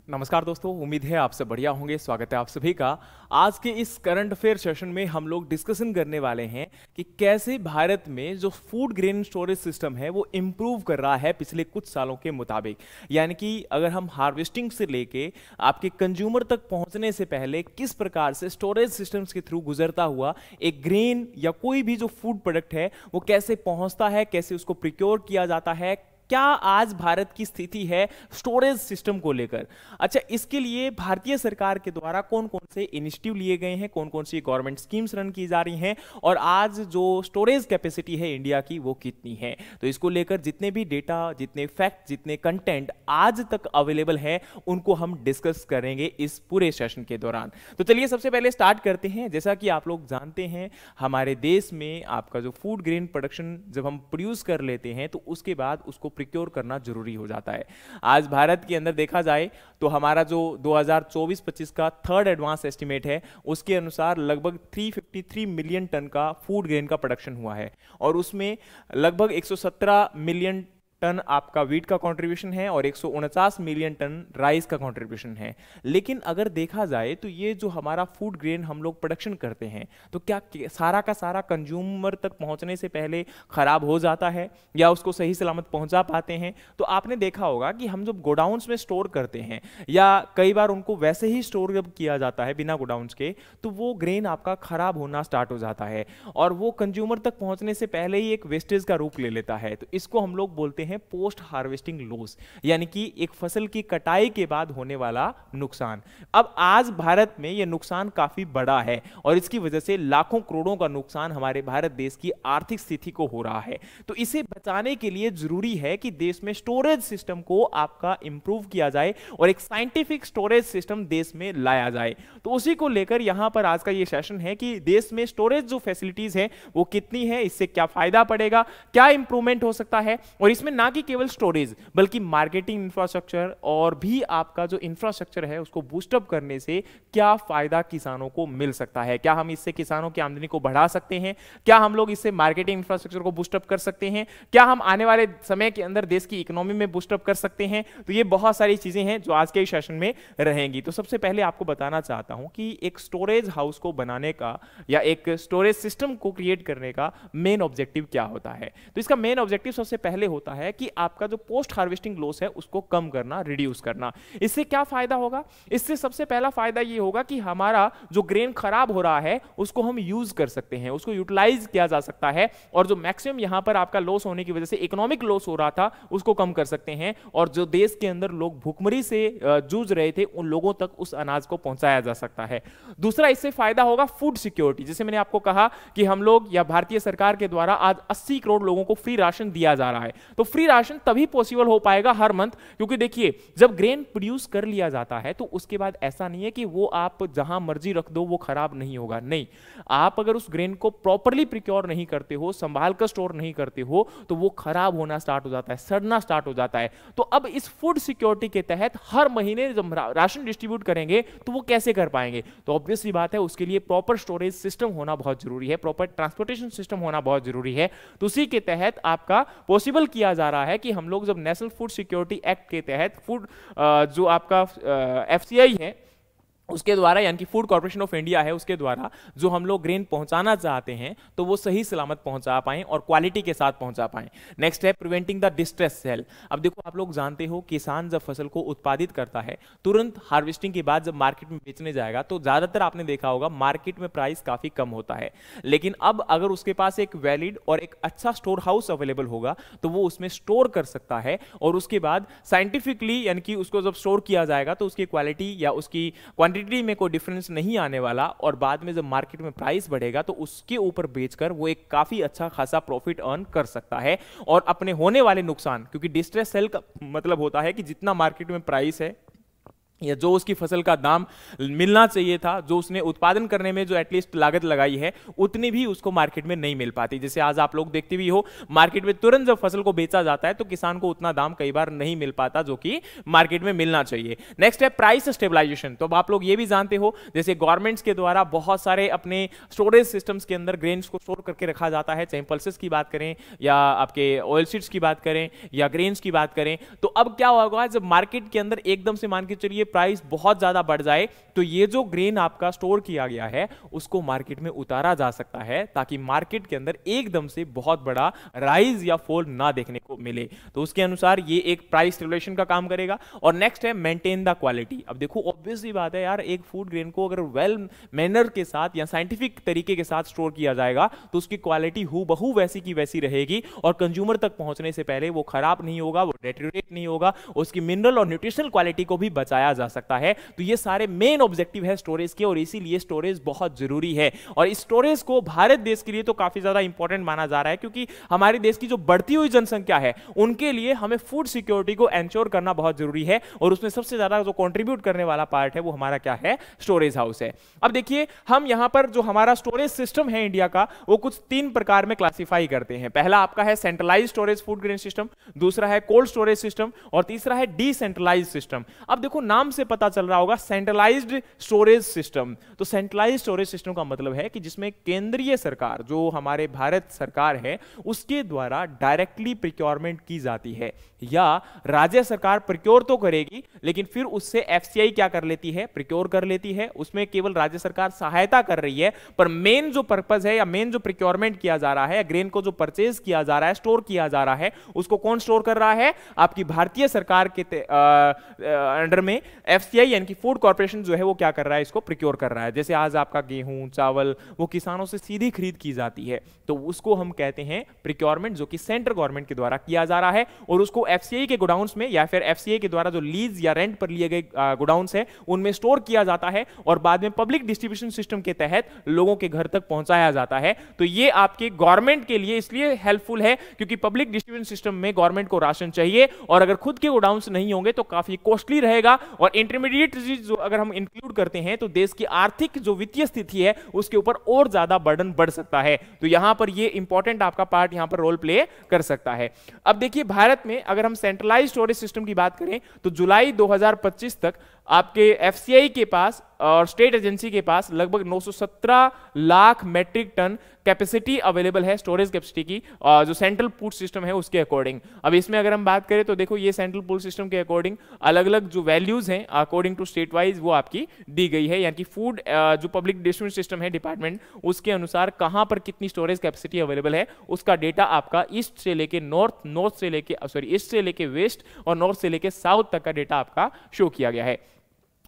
नमस्कार दोस्तों, उम्मीद है आप सब बढ़िया होंगे। स्वागत है आप सभी का। आज के इस करंट अफेयर सेशन में हम लोग डिस्कशन करने वाले हैं कि कैसे भारत में जो फूड ग्रेन स्टोरेज सिस्टम है वो इम्प्रूव कर रहा है पिछले कुछ सालों के मुताबिक। यानी कि अगर हम हार्वेस्टिंग से लेके आपके कंज्यूमर तक पहुंचने से पहले किस प्रकार से स्टोरेज सिस्टम्स के थ्रू गुजरता हुआ एक ग्रेन या कोई भी जो फूड प्रोडक्ट है वो कैसे पहुंचता है, कैसे उसको प्रिक्योर किया जाता है, क्या आज भारत की स्थिति है स्टोरेज सिस्टम को लेकर। अच्छा, इसके लिए भारतीय सरकार के द्वारा कौन कौन से इनिशिएटिव लिए गए हैं, कौन कौन सी गवर्नमेंट स्कीम्स रन की जा रही हैं और आज जो स्टोरेज कैपेसिटी है इंडिया की वो कितनी है, तो इसको लेकर जितने भी डेटा, जितने फैक्ट, जितने कंटेंट आज तक अवेलेबल है उनको हम डिस्कस करेंगे इस पूरे सेशन के दौरान। तो चलिए सबसे पहले स्टार्ट करते हैं। जैसा कि आप लोग जानते हैं हमारे देश में आपका जो फूड ग्रेन प्रोडक्शन जब हम प्रोड्यूस कर लेते हैं तो उसके बाद उसको प्रिक्योर करना जरूरी हो जाता है। आज भारत के अंदर देखा जाए तो हमारा जो 2024-25 का थर्ड एडवांस एस्टिमेट है उसके अनुसार लगभग 353 मिलियन टन का फूड ग्रेन का प्रोडक्शन हुआ है और उसमें लगभग 117 मिलियन टन आपका वीट का कंट्रीब्यूशन है और 149 मिलियन टन राइस का कंट्रीब्यूशन है। लेकिन अगर देखा जाए तो ये जो हमारा फूड ग्रेन हम लोग प्रोडक्शन करते हैं तो क्या सारा का सारा कंज्यूमर तक पहुंचने से पहले खराब हो जाता है या उसको सही सलामत पहुंचा पाते हैं? तो आपने देखा होगा कि हम जब गोडाउन्स में स्टोर करते हैं या कई बार उनको वैसे ही स्टोर जब किया जाता है बिना गोडाउन्स के तो वो ग्रेन आपका खराब होना स्टार्ट हो जाता है और वो कंज्यूमर तक पहुंचने से पहले ही एक वेस्टेज का रूप ले लेता है। तो इसको हम लोग बोलते हैं पोस्ट हार्वेस्टिंग लॉस, यानी कि एक फसल की कटाई के बाद होने वाला नुकसान। अब आज भारत में यह नुकसान काफी बड़ा है और इसकी वजह से लाखों करोड़ों का नुकसान हमारे भारत देश की आर्थिक स्थिति को हो रहा है। तो इसे बचाने के लिए जरूरी है कि देश में स्टोरेज सिस्टम को आपका इंप्रूव किया जाए और एक साइंटिफिक स्टोरेज सिस्टम देश में लाया जाए। तो उसी को लेकर यहां पर आज का यह सेशन है कि देश में स्टोरेज जो फैसिलिटीज है वो कितनी है, इससे क्या फायदा पड़ेगा, क्या इंप्रूवमेंट हो सकता है और इसमें ना कि केवल स्टोरेज बल्कि मार्केटिंग इंफ्रास्ट्रक्चर और भी आपका जो इंफ्रास्ट्रक्चर है उसको बूस्टअप करने से क्या फायदा किसानों को मिल सकता है। क्या हम इससे किसानों की आमदनी को बढ़ा सकते हैं, क्या हम लोग इससे मार्केटिंग इंफ्रास्ट्रक्चर को बूस्टअप कर सकते हैं, क्या हम आने वाले समय के अंदर देश की इकोनॉमी में बूस्टअप कर सकते हैं। तो ये बहुत सारी चीजें हैं जो आज के सेशन में रहेंगी। तो सबसे पहले आपको बताना चाहता हूं कि एक स्टोरेज हाउस को बनाने का या एक स्टोरेज सिस्टम को क्रिएट करने का मेन ऑब्जेक्टिव क्या होता है। तो इसका मेन ऑब्जेक्टिव सबसे पहले होता है कि आपका जो पोस्ट हार्वेस्टिंग लॉस है उसको कम करना, रिड्यूस करना। इससे क्या फायदा होगा? इससे सबसे पहला फायदा ये होगा कि हमारा जो ग्रेन खराब हो रहा है उसको हम यूज कर सकते हैं, उसको यूटिलाइज किया जा सकता है और जो मैक्सिमम यहां पर आपका लॉस होने की वजह से इकोनॉमिक लॉस हो रहा था उसको कम कर सकते हैं और जो देश के अंदर लोग भूखमरी से जूझ रहे थे उन लोगों तक उस अनाज को पहुंचाया जा सकता है। दूसरा इससे फायदा होगा फूड सिक्योरिटी। जैसे मैंने आपको कहा कि हम लोग या भारतीय सरकार के द्वारा आज 80 करोड़ लोगों को फ्री राशन दिया जा रहा है। तो फ्री राशन तभी पॉसिबल हो पाएगा हर मंथ, क्योंकि देखिए जब ग्रेन प्रोड्यूस कर लिया जाता है तो उसके बाद ऐसा नहीं है कि वो आप जहां मर्जी रख दो वो खराब नहीं होगा। नहीं, आप अगर उस ग्रेन को प्रॉपर्ली प्रिक्योर नहीं करते हो, संभाल कर स्टोर नहीं करते हो तो वो खराब होना स्टार्ट हो जाता है, सड़ना स्टार्ट हो जाता है। तो अब इस फूड सिक्योरिटी के तहत हर महीने जब राशन डिस्ट्रीब्यूट करेंगे तो वो कैसे कर पाएंगे? तो ऑब्वियसली बात है उसके लिए प्रॉपर स्टोरेज सिस्टम होना बहुत जरूरी है, प्रॉपर ट्रांसपोर्टेशन सिस्टम होना बहुत जरूरी है। तो उसी के तहत आपका पॉसिबल किया जा रहा है कि हम लोग जब नेशनल फूड सिक्योरिटी एक्ट के तहत फूड जो आपका एफसीआई है उसके द्वारा यानी कि फूड कॉर्पोरेशन ऑफ इंडिया है उसके द्वारा जो हम लोग ग्रेन पहुंचाना चाहते हैं तो वो सही सलामत पहुंचा पाएं और क्वालिटी के साथ पहुंचा पाएं। नेक्स्ट है प्रिवेंटिंग द डिस्ट्रेस सेल। अब देखो आप लोग जानते हो किसान जब फसल को उत्पादित करता है तुरंत हार्वेस्टिंग के बाद जब मार्केट में बेचने जाएगा तो ज्यादातर आपने देखा होगा मार्केट में प्राइस काफी कम होता है। लेकिन अब अगर उसके पास एक वैलिड और एक अच्छा स्टोर हाउस अवेलेबल होगा तो वो उसमें स्टोर कर सकता है और उसके बाद साइंटिफिकली यानी कि उसको जब स्टोर किया जाएगा तो उसकी क्वालिटी या उसकी क्वांटिटी में कोई डिफरेंस नहीं आने वाला और बाद में जब मार्केट में प्राइस बढ़ेगा तो उसके ऊपर बेचकर वो एक काफी अच्छा खासा प्रॉफिट अर्न कर सकता है और अपने होने वाले नुकसान, क्योंकि डिस्ट्रेस सेल का मतलब होता है कि जितना मार्केट में प्राइस है या जो उसकी फसल का दाम मिलना चाहिए था, जो उसने उत्पादन करने में जो एटलीस्ट लागत लगाई है उतनी भी उसको मार्केट में नहीं मिल पाती। जैसे आज आप लोग देखते भी हो मार्केट में तुरंत जब फसल को बेचा जाता है तो किसान को उतना दाम कई बार नहीं मिल पाता जो कि मार्केट में मिलना चाहिए। नेक्स्ट है प्राइस स्टेबलाइजेशन। तो अब आप लोग ये भी जानते हो जैसे गवर्नमेंट्स के द्वारा बहुत सारे अपने स्टोरेज सिस्टम्स के अंदर ग्रेन्स को स्टोर करके रखा जाता है, चाहे पल्सेस की बात करें या आपके ऑयल सीड्स की बात करें या ग्रेन्स की बात करें। तो अब क्या होगा जब मार्केट के अंदर एकदम से मान के चलिए ये प्राइस बहुत ज्यादा बढ़ जाए तो ये जो ग्रेन आपका स्टोर किया गया है उसको मार्केट में उतारा जा सकता है, ताकि मार्केट के अंदर एकदम से बहुत बड़ा राइज या फॉल ना देखने को मिले। तो उसके अनुसार ये एक प्राइस रेगुलेशन का काम करेगा। और नेक्स्ट है मेंटेन द क्वालिटी। अब देखो ऑब्वियस सी बात है यार, एक फूड ग्रेन को अगर वेल मैनर के साथ या साइंटिफिक तरीके के साथ स्टोर किया जाएगा तो उसकी क्वालिटी हूबहू वैसी की वैसी रहेगी और कंज्यूमर तक पहुंचने से पहले वो खराब नहीं होगा, वो डेटेरियोरेट नहीं होगा, उसकी मिनरल और न्यूट्रिशनल क्वालिटी को भी बचाया जा सकता है। तो ये सारे मेन ऑब्जेक्टिव है स्टोरेज के और इसीलिए स्टोरेज बहुत जरूरी है। और स्टोरेज को भारत देश के लिए तो काफी ज्यादा इंपॉर्टेंट माना जा रहा है, क्योंकि हमारे देश की जो बढ़ती हुई जनसंख्या है उनके लिए हमें फूड सिक्योरिटी को एंश्योर करना बहुत जरूरी है और उसमें सबसे ज्यादा जो कंट्रीब्यूट करने वाला पार्ट है वो हमारा क्या है, स्टोरेज हाउस है। अब देखिए हम यहां पर जो हमारा स्टोरेज सिस्टम है इंडिया का वो कुछ 3 प्रकार में क्लासिफाई करते हैं। पहला आपका है centralised storage food grain system, दूसरा है कोल्ड स्टोरेज सिस्टम और तीसरा है डिसेंट्रलाइज्ड सिस्टम। अब देखो नाम से पता चल रहा होगा सेंट्रलाइज्ड स्टोरेज सिस्टम। तो सेंट्रलाइज्ड स्टोरेज सिस्टम का मतलब है कि जिसमें केंद्रीय सरकार, जो हमारे भारत सरकार है, उसके द्वारा डायरेक्टली प्रिक्योरमेंट की जाती है, या राज्य सरकार प्रिक्योर तो करेगी लेकिन फिर उससे एफसीआई क्या कर लेती है, प्रिक्योर कर लेती है। उसमें केवल राज्य सरकार सहायता कर रही है, पर मेन जो पर्पस है या मेन जो प्रिक्योरमेंट किया जा रहा है, ग्रेन को जो परचेज किया जा रहा है, स्टोर किया जा रहा है, उसको कौन स्टोर कर रहा है, आपकी भारतीय सरकार के अंडर में एफसीआई यानी कि फूड कॉर्पोरेशन जो है वो क्या कर रहा है, इसको प्रिक्योर कर रहा है। जैसे आज आपका गेहूं चावल वो किसानों से सीधी खरीद की जाती है, तो उसको हम कहते हैं प्रिक्योरमेंट, जो कि सेंट्रल गवर्नमेंट के द्वारा किया जा रहा है और उसको एफसीआई के गोडाउन्स में या फिर एफसीआई के द्वारा जो लीज या रेंट पर लिए गए गोडाउन्स है उनमें स्टोर किया जाता है और बाद में पब्लिक डिस्ट्रीब्यूशन सिस्टम के तहत लोगों के घर तक पहुंचाया जाता है। तो ये आपके गवर्नमेंट के लिए इसलिए हेल्पफुल है क्योंकि पब्लिक डिस्ट्रीब्यूशन सिस्टम में गवर्नमेंट को राशन चाहिए और अगर खुद के गोडाउन्स नहीं होंगे तो काफी कॉस्टली रहेगा और इंटरमीडिएट जो अगर हम इंक्लूड करते हैं तो देश की आर्थिक जो वित्तीय स्थिति है उसके ऊपर और ज्यादा बर्डन बढ़ सकता है। तो यहां पर ये इंपॉर्टेंट आपका पार्ट यहां पर रोल प्ले कर सकता है। अब देखिए भारत में अगर हम सेंट्रलाइज्ड स्टोरेज सिस्टम की बात करें तो जुलाई 2025 तक आपके एफसीआई के पास और स्टेट एजेंसी के पास लगभग 917 lakh metric tonne capacity available है, स्टोरेज कैपेसिटी की, जो सेंट्रल पूल सिस्टम है उसके अकॉर्डिंग। अब इसमें अगर हम बात करें तो देखो ये सेंट्रल पूल सिस्टम के अकॉर्डिंग अलग अलग जो वैल्यूज हैं अकॉर्डिंग टू स्टेट वाइज वो आपकी दी गई है, यानी कि फूड जो पब्लिक डिस्ट्रीब्यूशन सिस्टम है डिपार्टमेंट उसके अनुसार कहां पर कितनी स्टोरेज कैपेसिटी अवेलेबल है उसका डेटा आपका ईस्ट से लेके नॉर्थ, नॉर्थ से लेके ईस्ट से लेके वेस्ट और नॉर्थ से लेके साउथ तक का डेटा आपका शो किया गया है।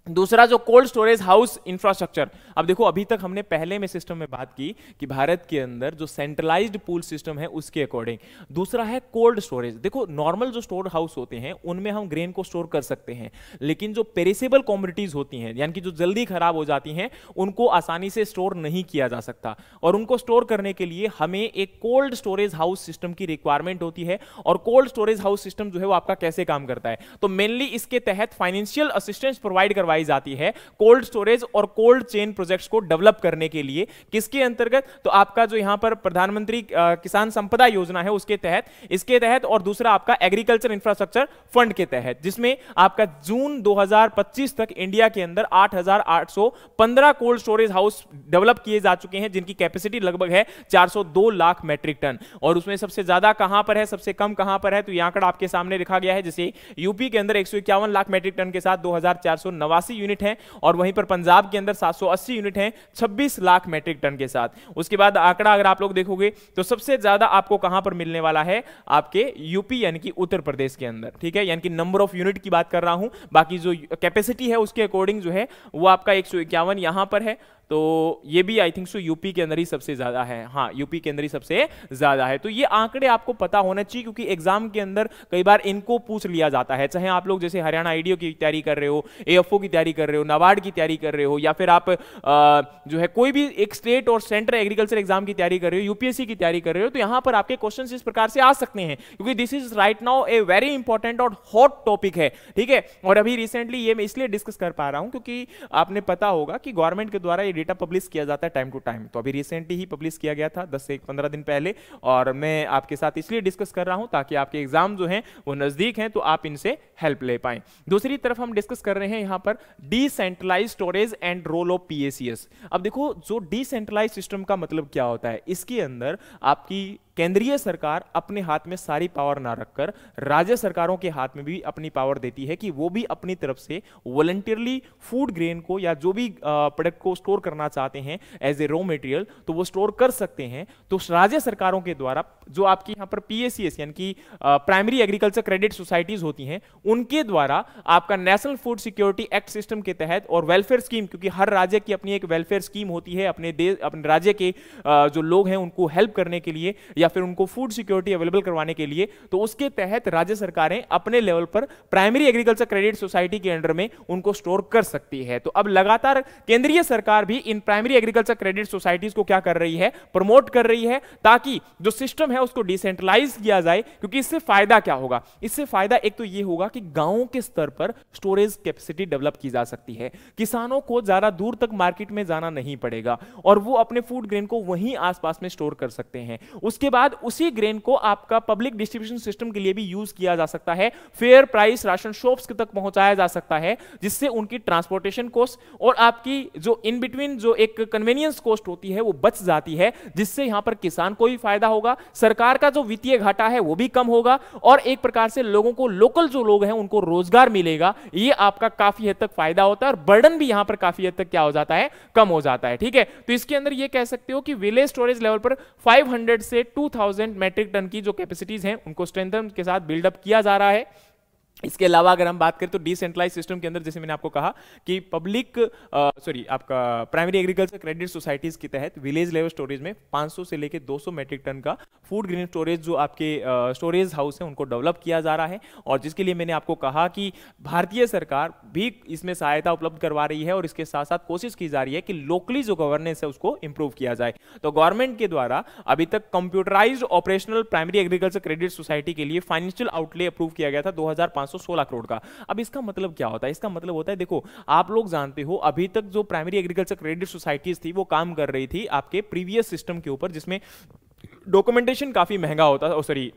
दूसरा जो कोल्ड स्टोरेज हाउस इंफ्रास्ट्रक्चर, अब देखो अभी तक हमने पहले में सिस्टम में बात की कि भारत के अंदर जो सेंट्रलाइज्ड पूल सिस्टम है उसके अकॉर्डिंग। दूसरा है कोल्ड स्टोरेज। देखो नॉर्मल जो स्टोर हाउस होते हैं उनमें हम ग्रेन को स्टोर कर सकते हैं, लेकिन जो पेरिसेबल कमोडिटीज होती हैं यानी कि जो जल्दी खराब हो जाती हैं उनको आसानी से स्टोर नहीं किया जा सकता और उनको स्टोर करने के लिए हमें एक कोल्ड स्टोरेज हाउस सिस्टम की रिक्वायरमेंट होती है। और कोल्ड स्टोरेज हाउस सिस्टम जो है वो आपका कैसे काम करता है, तो मेनली इसके तहत फाइनेंशियल असिस्टेंस प्रोवाइड करवाई जाती है कोल्ड स्टोरेज और कोल्ड चेन प्रोजेक्ट्स को डेवलप करने के लिए। किसके अंतर्गत, तो आपका जो यहां पर प्रधानमंत्री किसान संपदा योजना है उसके तहत, इसके तहत, और दूसरा आपका एग्रीकल्चर इंफ्रास्ट्रक्चर फंड के तहत, जिसमें आपका जून 2025 तक इंडिया के अंदर 8,815 कोल्ड स्टोरेज हाउस डेवलप किए जा चुके हैं जिनकी कैपेसिटी लगभग है 402 लाख मैट्रिक टन। और उसमें सबसे ज्यादा कहां पर है, सबसे कम कहां पर है, तो यह आंकड़ा आपके सामने लिखा गया है। जैसे यूपी के अंदर 151 लाख मैट्रिक टन के साथ 2,489 यूनिट है और वहीं पर पंजाब के अंदर 780 यूनिट हैं 26 लाख मैट्रिक टन के साथ। उसके बाद आंकड़ा अगर आप लोग देखोगे तो सबसे ज्यादा आपको कहां पर मिलने वाला है, आपके यूपी यानी कि उत्तर प्रदेश के अंदर, ठीक है, यानी कि नंबर ऑफ यूनिट की बात कर रहा हूं, बाकी जो कैपेसिटी है उसके अकॉर्डिंग जो है वो आपका 151 यहां पर है। तो ये भी आई थिंक सो यूपी के अंदर ही सबसे ज्यादा है, हाँ यूपी के अंदर ही सबसे ज्यादा है। तो ये आंकड़े आपको पता होना चाहिए क्योंकि एग्जाम के अंदर कई बार इनको पूछ लिया जाता है, चाहे आप लोग जैसे हरियाणा आईडीओ की तैयारी कर रहे हो, एएफओ की तैयारी कर रहे हो, नाबार्ड की तैयारी कर रहे हो, या फिर आप जो है कोई भी एक स्टेट और सेंट्रल एग्रीकल्चर एग्जाम की तैयारी कर रहे हो, यूपीएससी की तैयारी कर रहे हो, तो यहां पर आपके क्वेश्चन इस प्रकार से आ सकते हैं क्योंकि this is right now a very important और हॉट टॉपिक है, ठीक है। और अभी रिसेंटली ये मैं इसलिए डिस्कस कर पा रहा हूं क्योंकि आपने पता होगा कि गवर्नमेंट के द्वारा ये डेटा पब्लिश किया जाता है टाइम टू टाइम, तो अभी रिसेंटली ही पब्लिश किया गया था 10 से 15 दिन पहले, और मैं आपके साथ इसलिए डिस्कस कर रहा हूं ताकि आपके एग्जाम जो हैं वो नजदीक हैं तो आप इनसे हेल्प ले पाएं। दूसरी तरफ हम डिस्कस कर रहे हैं यहां पर decentralised storage and role of PACS. अब देखो जो डिसेंट्रलाइज्ड सिस्टम का मतलब क्या होता है, इसके अंदर आपकी केंद्रीय सरकार अपने हाथ में सारी पावर ना रखकर राज्य सरकारों के हाथ में भी अपनी पावर देती है कि वो भी अपनी तरफ से वॉलंटियरली फूड ग्रेन को या जो भी प्रोडक्ट को स्टोर करना चाहते हैं एज ए रॉ मटेरियल, तो वो स्टोर कर सकते हैं। तो राज्य सरकारों के द्वारा जो आपकी यहां पर पीएसीएस यानी कि प्राइमरी एग्रीकल्चर क्रेडिट सोसाइटीज होती हैं, उनके द्वारा आपका national food security act system के तहत और वेलफेयर स्कीम, क्योंकि हर राज्य की अपनी एक वेलफेयर स्कीम होती है अपने देश अपने राज्य के जो लोग हैं उनको हेल्प करने के लिए या फिर उनको फूड सिक्योरिटी अवेलेबल करवाने के लिए, तो उसके तहत राज्य सरकारें अपने लेवल पर प्राइमरी एग्रीकल्चर क्रेडिट सोसाइटी के अंडर में उनको स्टोर कर सकती है। तो अब लगातार केंद्रीय सरकार भी in primary agriculture credit societies को क्या कर रही है, प्रमोट कर रही है, ताकि जो सिस्टम है उसको डिसेंट्रलाइज किया जाए। क्योंकि इससे फायदा क्या होगा, इससे फायदा एक तो ये होगा कि गांवों के स्तर पर स्टोरेज कैपेसिटी डेवलप की जा सकती है, किसानों को ज्यादा दूर तक मार्केट में जाना नहीं पड़ेगा और वो अपने फूड ग्रेन को वहीं आसपास में स्टोर कर सकते हैं। उसके बाद उसी ग्रेन को आपका पब्लिक डिस्ट्रीब्यूशन सिस्टम के लिए भी यूज किया जा सकता है, फेयर प्राइस राशन शॉप्स तक पहुंचाया जा सकता है, जिससे उनकी ट्रांसपोर्टेशन कॉस्ट और आपकी जो इन बिटवीन जो एक कन्वीनियंस कॉस्ट होती है वो बच जाती है, जिससे यहां पर किसान को भी फायदा होगा, सरकार का जो वित्तीय घाटा है वो भी कम होगा और एक प्रकार से लोगों को, लोकल जो लोग हैं उनको रोजगार मिलेगा। ये आपका काफी हद तक फायदा होता है और बर्डन भी यहां पर काफी हद तक क्या हो जाता है, कम हो जाता है। ठीक है, तो इसके अंदर ये कह सकते हो कि विलेज स्टोरेज लेवल पर 500 से 2000 मैट्रिक टन की जो कैपेसिटीज हैं उनको स्ट्रेंथन के साथ बिल्डअप किया जा रहा है। इसके अलावा अगर हम बात करें तो डिसेंट्रलाइज सिस्टम के अंदर जैसे मैंने आपको कहा कि आपका प्राइमरी एग्रीकल्चर क्रेडिट सोसाइटीज के तहत विलेज लेवल स्टोरेज में 500 से लेकर 200 मैट्रिक टन का फूड ग्रेन स्टोरेज जो आपके स्टोरेज हाउस है उनको डेवलप किया जा रहा है और जिसके लिए मैंने आपको कहा कि भारतीय सरकार भी इसमें सहायता उपलब्ध करवा रही है और इसके साथ साथ कोशिश की जा रही है कि लोकली जो गवर्नेंस है उसको इंप्रूव किया जाए। तो गवर्नमेंट के द्वारा अभी तक computerised operational primary agriculture credit society के लिए फाइनेंशियल आउटले अप्रूव किया गया था 2516 करोड़ का। अब इसका मतलब क्या होता है, इसका मतलब होता है, देखो आप लोग जानते हो अभी तक जो प्राइमरी एग्रीकल्चर क्रेडिट सोसाइटीज थी वो काम कर रही थी आपके प्रीवियस सिस्टम के ऊपर, जिसमें डॉक्यूमेंटेशन काफी महंगा होता था,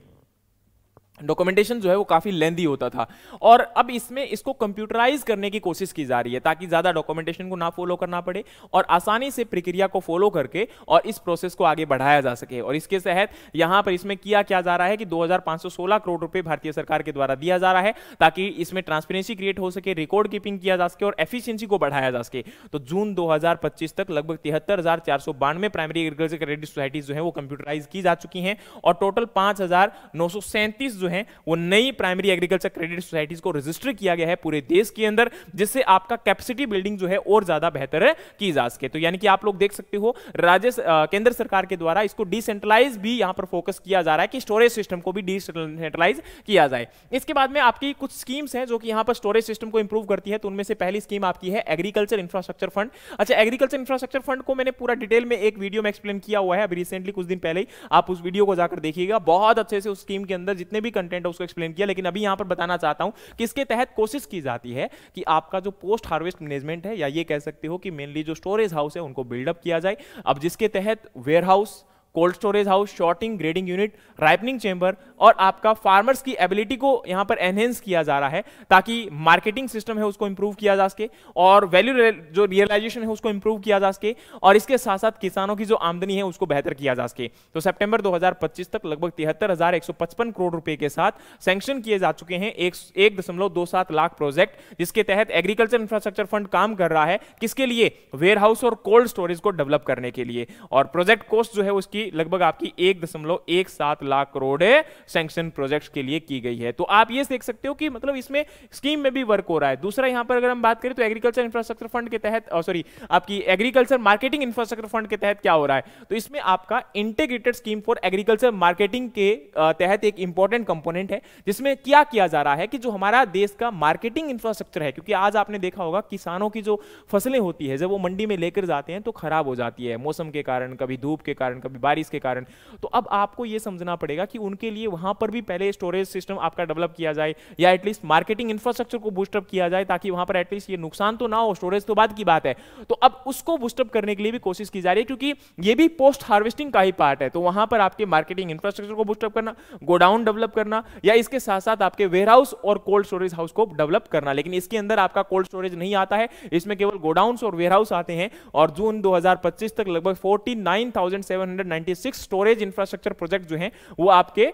डॉक्यूमेंटेशन जो है वो काफी लेंदी होता था और अब इसमें इसको कंप्यूटराइज करने की कोशिश की जा रही है ताकि ज्यादा डॉक्यूमेंटेशन को ना फॉलो करना पड़े और आसानी से प्रक्रिया को फॉलो करके और इस प्रोसेस को आगे बढ़ाया जा सके। और इसके तहत यहां पर इसमें किया क्या जा रहा है कि 2516 करोड़ रुपए भारतीय सरकार के द्वारा दिया जा रहा है ताकि इसमें ट्रांसपेरेंसी क्रिएट हो सके, रिकॉर्ड कीपिंग किया जा सके और एफिशिएंसी को बढ़ाया जा सके। तो जून 2025 तक लगभग 73,492 प्राइमरी एग्रीकल्चर क्रेडिट सोसाइटीज जो है वो कंप्यूटराइज की जा चुकी हैं और टोटल 5,937 जो है वो नई प्राइमरी एग्रीकल्चर क्रेडिट सोसाइटीज को रजिस्टर किया गया है पूरे देश के अंदर, जिससे आपका कैपेसिटी बिल्डिंग जो है और ज्यादा बेहतर की जा सके। तो यानी कि आप लोग देख सकते हो केंद्र सरकार के द्वारा इसको डिसेंट्रलाइज भी यहां पर फोकस किया जा रहा है कि स्टोरेज सिस्टम को भी डिसेंट्रलाइज किया जाए। इसके बाद में आपकी कुछ स्कीम्स हैं जो कि यहां पर स्टोरेज सिस्टम को इंप्रूव करती है। तो उनमें से पहली स्कीम आपकी है एग्रीकल्चर इंफ्रास्ट्रक्चर फंड। अच्छा, एग्रीकल्चर इंफ्रास्ट्रक्चर फंड को मैंने पूरा डिटेल में एक वीडियो में एक्सप्लेन किया हुआ है अभी रिसेंटली कुछ दिन पहले ही, आप उस वीडियो को जाकर देखिएगा, बहुत अच्छे से उस स्कीम के अंदर जितने भी कंटेंट है उसको एक्सप्लेन किया। लेकिन अभी यहां पर बताना चाहता हूं कि इसके तहत कोशिश की जाती है कि आपका जो पोस्ट हार्वेस्ट मैनेजमेंट है या ये कह सकते हो कि मेनली जो स्टोरेज हाउस है उनको बिल्डअप किया जाए। अब जिसके तहत warehouse, cold storage house, sorting, grading unit, ripening chamber और आपका फार्मर्स की एबिलिटी को यहां पर एनहेंस किया जा रहा है ताकि मार्केटिंग सिस्टम है उसको इंप्रूव किया जा सके और वैल्यू जो रियलाइजेशन है उसको इंप्रूव किया जा सके और इसके साथ साथ किसानों की जो आमदनी है उसको बेहतर किया जा सके। तो सितंबर 2025 तक लगभग 73,155 करोड़ रुपए के साथ सैंक्शन किए जा चुके हैं 1.27 लाख प्रोजेक्ट, जिसके तहत एग्रीकल्चर इंफ्रास्ट्रक्चर फंड काम कर रहा है किसके लिए, वेयर हाउस और कोल्ड स्टोरेज को डेवलप करने के लिए। और प्रोजेक्ट कॉस्ट जो है उसकी लगभग आपकी 1.17 लाख करोड़ सैंक्शन प्रोजेक्ट्स के लिए की गई है। तो आप ये देख सकते हो कि मतलब इसमें स्कीम में भी वर्क हो रहा है। दूसरा यहां पर अगर हम बात करें तो एग्रीकल्चर इंफ्रास्ट्रक्चर फंड के तहत आपकी एग्रीकल्चर मार्केटिंग इंफ्रास्ट्रक्चर फंड के तहत क्या हो रहा है, तो इसमें आपका integrated scheme for agriculture marketing के तहत एक इंपॉर्टेंट कंपोनेंट है जिसमें क्या किया जा रहा है कि जो हमारा देश का मार्केटिंग इंफ्रास्ट्रक्चर है, क्योंकि आज आपने देखा होगा किसानों की जो फसलें होती है जब वो मंडी में लेकर जाते हैं तो खराब हो जाती है मौसम के कारण, कभी धूप के कारण, कभी बारिश के कारण। तो अब आपको यह समझना पड़ेगा कि उनके लिए वहां पर भी पहले स्टोरेज सिस्टम आपका डेवलप किया जाए या एटलीस्ट मार्केटिंग इंफ्रास्ट्रक्चर को बूस्टअप किया जाए ताकि वहां पर एटलीस्ट ये नुकसान तो ना हो, स्टोरेज तो बाद की बात है। तो अब उसको बूस्टअप करने के लिए भी कोशिश की जा रही है क्योंकि ये भी पोस्ट हार्वेस्टिंग का ही पार्ट है। तो वहां पर आपके मार्केटिंग इंफ्रास्ट्रक्चर को बूस्टअप करना, गोडाउन डेवलप करना या इसके साथ साथ आपके वेयर हाउस और कोल्ड स्टोरेज हाउस को डेवलप करना। लेकिन इसके अंदर आपका कोल्ड स्टोरेज नहीं आता है, इसमें केवल गोडाउन और वेयर हाउस आते हैं। और जून 2025 तक लगभग 49,799 96 स्टोरेज इंफ्रास्ट्रक्चर प्रोजेक्ट जो हैं वो आपके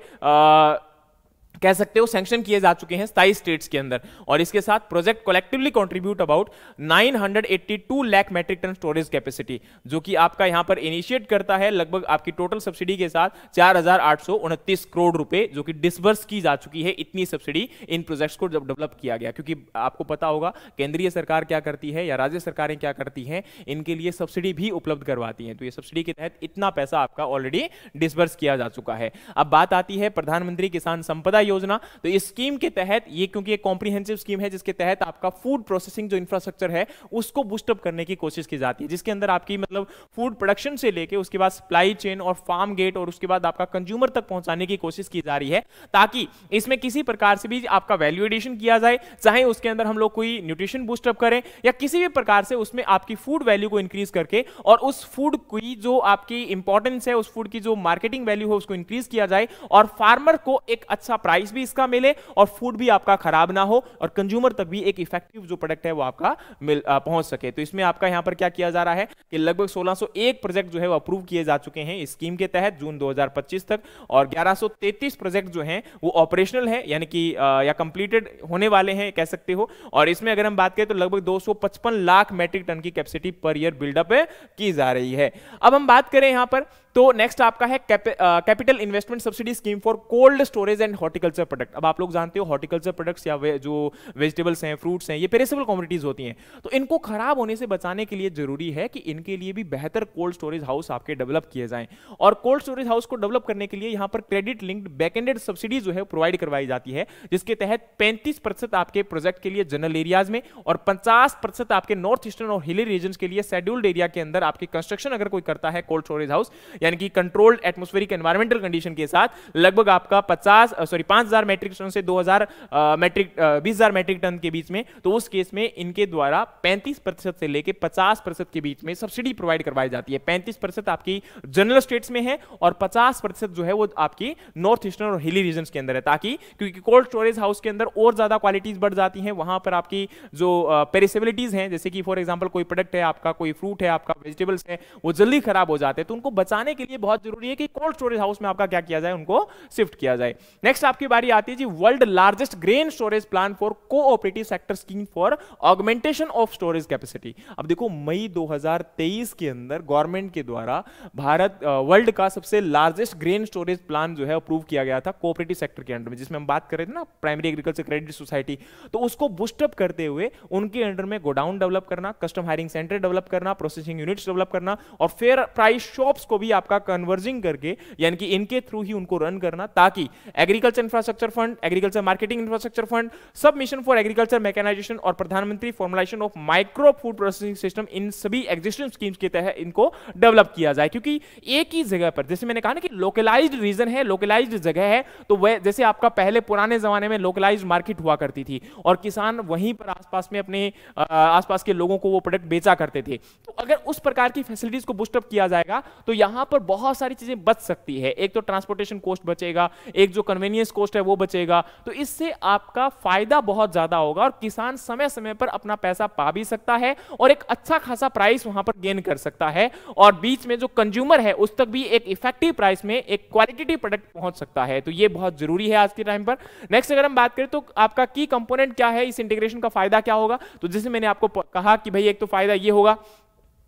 कह सकते हो सैंक्शन किए जा चुके हैं 27 स्टेट्स के अंदर। और इसके साथ project collectively contribute about 982 lakh metric tonne storage capacity, जो कि आपका यहां पर इनिशिएट करता है लगभग आपकी टोटल सब्सिडी के साथ 4829 करोड़ रुपए, जो कि डिसबर्स की जा चुकी है। इतनी सब्सिडी इन प्रोजेक्ट्स को जब डेवलप किया गया, क्योंकि आपको पता होगा केंद्रीय सरकार क्या करती है या राज्य सरकारें क्या करती हैं, इनके लिए सब्सिडी भी उपलब्ध करवाती हैं। तो ये सब्सिडी के तहत इतना पैसा आपका ऑलरेडी डिसबर्स किया जा चुका है। अब बात आती है प्रधानमंत्री किसान संपदा योजना। तो इस स्कीम के तहत ये, क्योंकि एक कॉम्प्रिहेंसिव स्कीम है जिसके तहत आपका फूड प्रोसेसिंग जो इंफ्रास्ट्रक्चर है उसको बूस्ट अप करने की कोशिश की जाती है, जिसके अंदर आपकी मतलब फूड प्रोडक्शन से लेके उसके बाद सप्लाई चेन और फार्म गेट और उसके बाद आपका कंज्यूमर तक पहुंचाने की कोशिश की जा रही है, ताकि इसमें किसी प्रकार से भी आपका वैल्यू एडिशन किया जाए, चाहे उसके अंदर हम लोग कोई न्यूट्रिशन बूस्ट अप करें या किसी भी प्रकार से उसमें आपकी फूड वैल्यू को इंक्रीज करके और उस फूड की जो आपकी इंपॉर्टेंस है, उस फूड की जो मार्केटिंग वैल्यू है उसको इंक्रीज किया जाए और फार्मर को एक अच्छा प्राइस भी इसका मिले और फूड भी आपका खराब ना हो और कंज्यूमर तक भी एक इफेक्टिव जो प्रोडक्ट है वो आपका पहुंच सके। तो इसमें आपका यहां पर क्या किया जा रहा है कि लगभग 1601 प्रोजेक्ट जो है वो अप्रूव किए जा चुके हैं इस स्कीम के तहत जून 2025 तक, और 1133 प्रोजेक्ट जो हैं वो ऑपरेशनल है, यानी कि या कंप्लीटेड होने वाले हैं कह सकते हो। और इसमें अगर हम बात करें तो लगभग 255 लाख मैट्रिक टन की कैपेसिटी पर ईयर बिल्डअप की जा रही है। अब हम बात करें यहां पर तो नेक्स्ट आपका है capital investment subsidy scheme for cold storage and horticulture product. अब आप लोग जानते हो हॉर्टिकल्चर प्रोडक्ट्स या जो वेजिटेबल्स हैं, फ्रूट्स हैं, ये पेरिसेबल कमोडिटीज होती हैं, तो इनको खराब होने से बचाने के लिए जरूरी है कि इनके लिए भी बेहतर कोल्ड स्टोरेज हाउस आपके डेवलप किए जाएं। और कोल्ड स्टोरेज हाउस को डेवलप करने के लिए यहां पर क्रेडिट लिंक्ड बैकएंडेड सब्सिडी जो है प्रोवाइड करवाई जाती है, जिसके तहत 35% आपके प्रोजेक्ट के लिए जनरल एरियाज में और 50% आपके नॉर्थ ईस्टर्न और हिली रीजन के लिए शेड्यूल्ड एरिया के अंदर आपकी कंस्ट्रक्शन अगर कोई करता है कोल्ड स्टोरेज हाउस, यानी कि कंट्रोल्ड एटमॉस्फेरिक एनवायरमेंटल कंडीशन के साथ, लगभग आपका 5000 मैट्रिक टन से 20,000 मैट्रिक टन के बीच में, तो उस केस में इनके द्वारा 35% से लेके 50% के बीच में सब्सिडी प्रोवाइड करवाई जाती है। 35% आपकी जनरल स्टेट्स में है और 50% जो है वो आपकी नॉर्थ ईस्टर्न और हिली रीजन के अंदर है, ताकि क्योंकि कोल्ड स्टोरेज हाउस के अंदर और ज्यादा क्वालिटीज बढ़ जाती हैं, वहां पर आपकी जो पेरिसेबिलिटीज हैं, जैसे कि फॉर एग्जांपल कोई प्रोडक्ट है आपका, कोई फ्रूट है आपका, वेजिटेबल्स है, वो जल्दी खराब हो जाते हैं, तो उनको बचाने के लिए बहुत जरूरी है कि कोल्ड स्टोरेज हाउस में आपका क्या किया जाए, उनको शिफ्ट किया जाए। नेक्स्ट आपकी बारी आती है जी world largest grain storage plan for cooperative sector scheme for augmentation of storage capacity. अब देखो मई 2023 के अंदर गवर्नमेंट के द्वारा भारत वर्ल्ड का सबसे लार्जेस्ट ग्रेन स्टोरेज प्लान जो है अप्रूव किया गया था कोऑपरेटिव सेक्टर के अंडर में, जिसमें हम बात कर रहे थे ना प्राइमरी एग्रीकल्चर क्रेडिट सोसाइटी, तो उसको बूस्टअप करते हुए उनके अंडर में गोडाउन डेवलप करना, कस्टम हायरिंग सेंटर डेवलप करना, प्रोसेसिंग यूनिट्स डेवलप करना और फेयर प्राइस शॉप्स को भी आपका कन्वर्जिंग करके, यानी कि इनके थ्रू ही उनको रन करना, ताकि agriculture infrastructure fund, agriculture marketing infrastructure fund, sub mission for agriculture mechanization और प्रधानमंत्री formulation of micro food processing system, इन सभी एग्जिस्टिंग स्कीम्स के तहत इनको डेवलप किया जाए। क्योंकि एक ही जगह पर, जैसे मैंने कहा ना कि लोकलाइज्ड रीजन है, लोकलाइज्ड जगह है, तो वह जैसे आपका पहले पुराने जमाने में लोकलाइज्ड मार्केट हुआ करती थी और किसान वहीं पर आसपास में अपने आसपास के लोगों को वो प्रोडक्ट बेचा करते थे, तो अगर उस प्रकार की फैसिलिटीज को बूस्ट अप किया जाएगा तो यहां पर बहुत सारी चीजें बच सकती है। एक तो ट्रांसपोर्टेशन कॉस्ट बचेगा, एक जो कन्वीनियंस कॉस्ट है वो बचेगा, तो इससे आपका फायदा बहुत ज्यादा होगा और किसान समय समय पर अपना पैसा पा भी सकता है और एक अच्छा खासा प्राइस वहां पर गेन कर सकता है और बीच में जो कंज्यूमर है उस तक भी एक इफेक्टिव प्राइस में एक क्वालिटेटिव प्रोडक्ट पहुंच सकता है। तो ये बहुत जरूरी है आज के टाइम पर। नेक्स्ट अगर हम बात करें तो आपका की कंपोनेंट क्या है, इस इंटीग्रेशन का फायदा क्या होगा, तो जैसे मैंने आपको कहा कि भाई एक तो फायदा ये होगा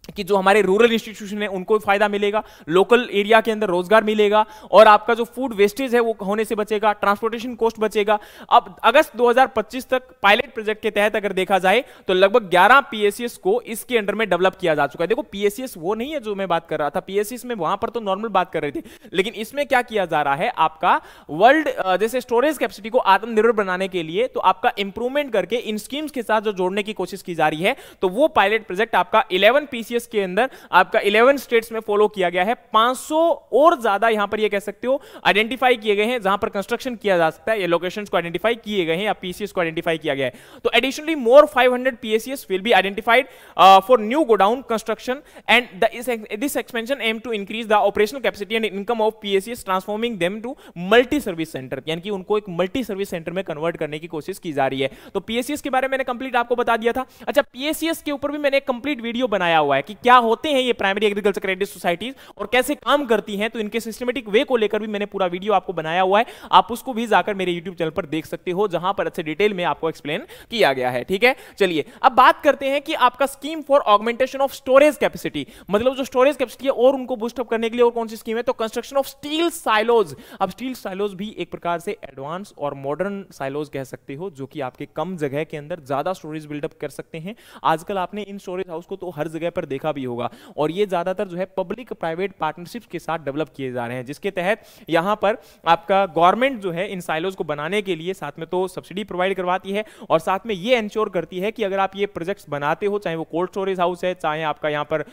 कि जो हमारे रूरल इंस्टीट्यूशन है उनको फायदा मिलेगा, लोकल एरिया के अंदर रोजगार मिलेगा और आपका जो फूड वेस्टेज है वो होने से बचेगा, ट्रांसपोर्टेशन कॉस्ट बचेगा। अब अगस्त 2025 तक पायलट प्रोजेक्ट के तहत अगर देखा जाए तो लगभग 11 पीएससीएस को इसके अंडर में डेवलप किया जा चुका है। देखो पीएससीएस वो नहीं है जो मैं बात कर रहा था, पीएससीएस में वहां पर तो नॉर्मल बात कर रहे थे, लेकिन इसमें क्या किया जा रहा है, आपका वर्ल्ड जैसे स्टोरेज कैपेसिटी को आत्मनिर्भर बनाने के लिए तो आपका इंप्रूवमेंट करके इन स्कीम्स के साथ जो जोड़ने की कोशिश की जा रही है, तो वो पायलट प्रोजेक्ट आपका 11 पीसीएस के अंदर आपका 11 स्टेट्स में फॉलो किया गया है। 500 और ज्यादा यहां पर ये कह सकते हो आइडेंटिफाई किए गए हैं जहां पर कंस्ट्रक्शन किया जा सकता है, ये लोकेशंस को आइडेंटिफाई किए गए हैं या पीसीएस को आइडेंटिफाई किया गया है। तो additionally more 500 PSCS will be identified for new godown construction and this expansion aim to increase the operational capacity and income of PSCS, transforming them to multi service centre, यानी कि उनको एक multi service centre में convert करने की कोशिश की जा रही है। तो पीएससीएस के बारे में मैंने कंप्लीट आपको बता दिया था। अच्छा, पीएससीएस के ऊपर भी मैंने एक कंप्लीट वीडियो बनाया हुआ है, कि क्या होते हैं ये प्राइमरी एग्रीकल्चर क्रेडिट सोसाइटीज और कैसे काम करती हैं। तो इनके सिस्टमेटिक वे को लेकर भी मैंने पूरा वीडियो आपको बनाया हुआ है, आप उसको भी जाकर मेरे यूट्यूब चैनल पर देख सकते हो, जहां पर अच्छे डिटेल में आपको एक्सप्लेन किया गया है। ठीक है, चलिए अब बात करते हैं कि आपका scheme for augmentation of storage capacity, मतलब जो स्टोरेज कैपेसिटी है और उनको बूस्ट अप करने के लिए और कौन सी स्कीम है, तो कंस्ट्रक्शन ऑफ स्टील साइलोज। अब स्टील साइलोज भी एक प्रकार से एडवांस और मॉडर्न साइलोज कह सकते हो, जो कि आपके कम जगह के अंदर ज्यादा स्टोरेज बिल्डअप कर सकते हैं। आजकल आपने इन स्टोरेज हाउस को तो हर जगह पर देखा भी होगा, और ये ज्यादातर जो है पब्लिक प्राइवेट पार्टनरशिप्स के साथ डेवलप किए जा रहे हैं, जिसके तहत यहां पर आपका गवर्नमेंट जो है इन साइलोज को बनाने के लिए साथ में तो सब्सिडी प्रोवाइड करवाती है, और साथ में ये इंश्योर करती है कि अगर आप ये प्रोजेक्ट्स बनाते हो, चाहे वो कोल्ड स्टोरेज हाउस है, चाहे आपका यहां पर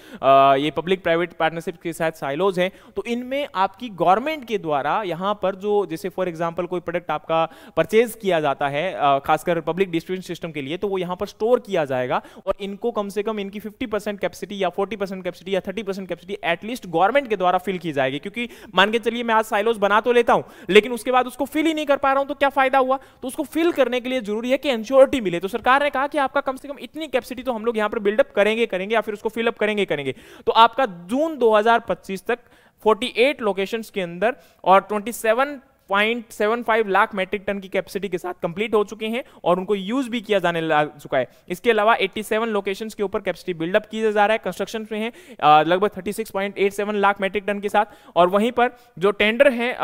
ये पब्लिक प्राइवेट पार्टनरशिप के साथ साइलोज हैं, तो इनमें आपकी गवर्नमेंट के द्वारा यहां पर जो जैसे फॉर एग्जांपल कोई प्रोडक्ट आपका परचेज किया जाता है खासकर पब्लिक डिस्ट्रीब्यूशन सिस्टम के लिए, तो वो यहां पर स्टोर किया जाएगा, और इनको कम से कम इनकी 50% कैपेसिटी या 40% कैपेसिटी या 30% कैपेसिटी एटलीस्ट गवर्नमेंट के द्वारा फिल की जाएगी। क्योंकि मान के चलिए मैं आज साइलोज बना तो लेता हूं, लेकिन उसके बाद उसको फिल ही नहीं कर पा रहा हूं, तो क्या फायदा हुआ। तो उसको फिल करने के लिए जरूरी है कि इंश्योरिटी मिले। तो सरकार ने कहा कि आपका कम से कम इतनी कैपेसिटी तो हम लोग यहां पर बिल्डअप करेंगे या फिर उसको फिलअप करेंगे। तो आपका जून 2025 तक 48 लोकेशंस के अंदर और 27.75 लाख मैट्रिक टन की कैपेसिटी के साथ कंप्लीट हो चुके हैं और उनको यूज भी किया जाने लग चुका है। इसके अलावा 87 लोकेशंस के ऊपर कैपेसिटी बिल्डअप किया जा रहा है, कंस्ट्रक्शन में है लगभग 36.87 लाख मैट्रिक टन के साथ, और वहीं पर जो टेंडर है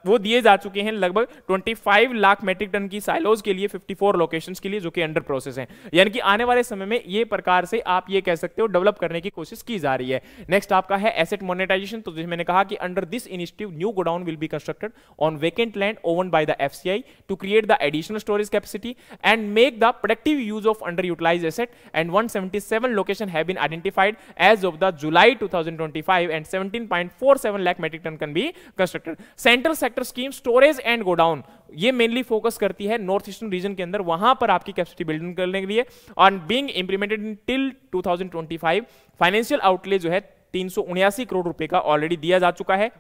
वो दिए जा चुके हैं लगभग 25 लाख मैट्रिक टन की साइलोज के लिए 54 लोकेशंस के लिए, जो कि अंडर प्रोसेस हैं। यानी कि आने वाले समय में ये प्रकार से आप ये कह सकते हो डेवलप करने की कोशिश की जा रही है। नेक्स्ट आपका है एसेट मोनेटाइजेशन। तो जैसे मैंने कहा कि under this initiative new godown will be constructed on vacant land owned by the FCI to create the additional storage capacity and make the productive use of underutilised asset, and 177 location have been identified as of the July 2025 and 17.47 lakh metric tonne can be constructed. Central sector scheme storage and godown ये mainly focus करती है north eastern region के अंदर, वहां पर आपकी capacity building करने के लिए, on being implemented in till 2025। Financial outlay जो है 379 करोड़ रुपए का ऑलरेडी दिया जा चुका है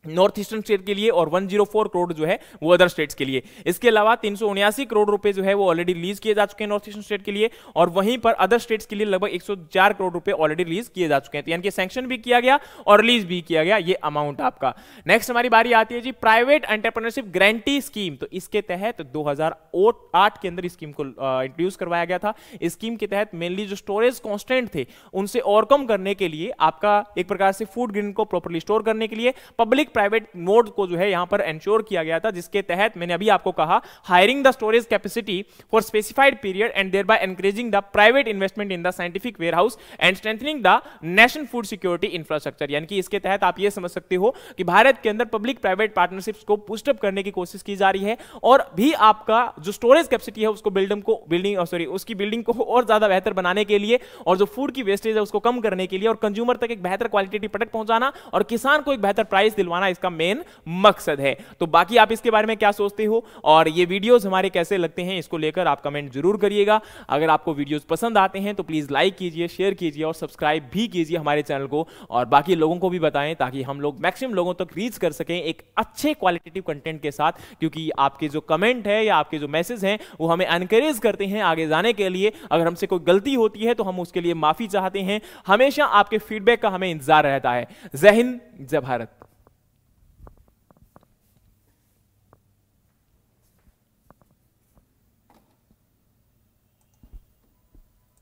नॉर्थ ईस्टर्न स्टेट के लिए, और 104 करोड़ जो है वो अदर स्टेट्स के लिए। इसके अलावा 379 करोड़ रुपए जो है वो ऑलरेडी रिलीज किए जा चुके हैं नॉर्थ ईस्टर्न स्टेट के लिए, और वहीं पर अदर स्टेट्स के लिए लगभग 104 करोड़ रुपए ऑलरेडी रिलीज किए जा चुके हैं। तो यानी कि सैंक्शन भी किया गया और रिलीज भी किया गया ये अमाउंट आपका। नेक्स्ट हमारी बारी आती है जी प्राइवेट एंटरप्रेन्योरशिप गारंटी स्कीम। तो इसके तहत 2008 के अंदर इस स्कीम को इंट्रोड्यूस करवाया गया था। इस स्कीम के तहत मेनली जो स्टोरेज कॉन्स्टेंट थे उनसे ओवरकम करने के लिए, आपका एक प्रकार से फूड ग्रेन को प्रॉपर्ली स्टोर करने के लिए पब्लिक प्राइवेट मोड को जो है यहां पर एंश्योर किया गया था, जिसके तहत मैंने अभी आपको कहा hiring the storage capacity for specified period and thereby encouraging the private investment in the scientific warehouse and strengthening the national food security infrastructure. यानी कि इसके तहत आप यह समझ सकते हो कि भारत के अंदर पब्लिक प्राइवेट पार्टनरशिप्स को बूस्टअप करने की कोशिश की जा रही है, और भी आपका जो स्टोरेज कैपेसिटी है उसको उसकी बिल्डिंग को और ज्यादा बेहतर बनाने के लिए, और जो फूड की वेस्टेज है उसको कम करने के लिए, और कंज्यूमर तक एक बेहतर क्वालिटी प्रोडक्ट पहुंचाना और किसान को एक बेहतर प्राइस दिलवाना इसका मेन मकसद है। तो बाकी आप इसके बारे में क्या सोचते हो और ये वीडियोस हमारे कैसे लगते हैं इसको लेकर आप कमेंट जरूर करिएगा। अगर आपको वीडियोस पसंद आते हैं तो प्लीज लाइक कीजिए, शेयर कीजिए और सब्सक्राइब भी कीजिए हमारे चैनल को, और बाकी लोगों को भी बताएं ताकि हम लोग मैक्सिमम लोगों तक रीच कर सकें एक अच्छे क्वालिटेटिव कंटेंट के साथ, क्योंकि आपके जो कमेंट है या आपके जो मैसेज हैं वो हमें एनकरेज करते हैं आगे जाने के लिए। अगर हमसे कोई गलती होती है तो हम उसके लिए माफी चाहते हैं। हमेशा आपके फीडबैक का हमें इंतजार रहता है। जय हिंद, जय भारत।